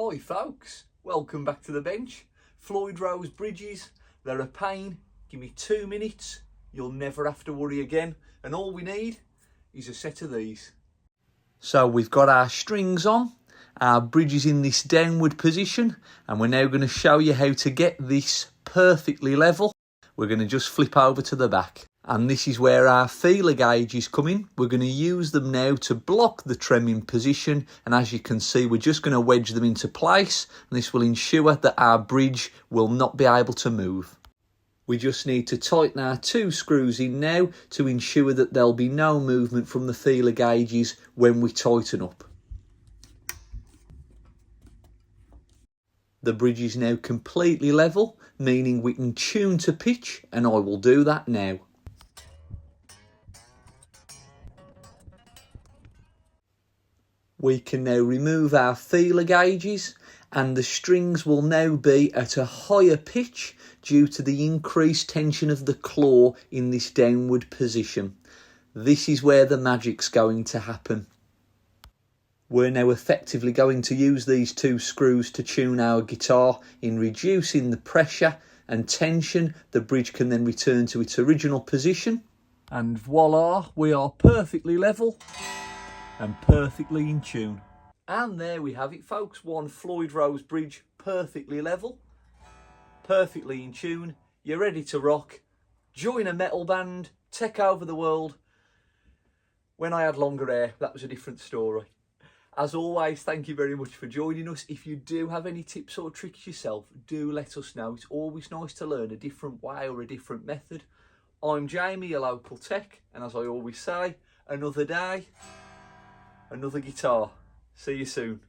Hi folks, welcome back to the bench. Floyd Rose bridges, they're a pain. Give me 2 minutes, you'll never have to worry again. And all we need is a set of these. So we've got our strings on, our bridge is in this downward position, and we're now going to show you how to get this perfectly level. We're going to just flip over to the back. And this is where our feeler gauges come in. We're going to use them now to block the trem in position. And as you can see, we're just going to wedge them into place. And this will ensure that our bridge will not be able to move. We just need to tighten our 2 screws in now to ensure that there'll be no movement from the feeler gauges when we tighten up. The bridge is now completely level, meaning we can tune to pitch, and I will do that now. We can now remove our feeler gauges, and the strings will now be at a higher pitch due to the increased tension of the claw in this downward position. This is where the magic's going to happen. We're now effectively going to use these 2 screws to tune our guitar in reducing the pressure and tension. The bridge can then return to its original position. And voila, we are perfectly level and perfectly in tune. And there we have it folks, one Floyd Rose bridge perfectly level, perfectly in tune. You're ready to rock, join a metal band, take over the world. When I had longer hair, that was a different story. As always, thank you very much for joining us. If you do have any tips or tricks yourself, do let us know. It's always nice to learn a different way or a different method. I'm Jamie, your local tech, and as I always say, another day, another guitar. See you soon.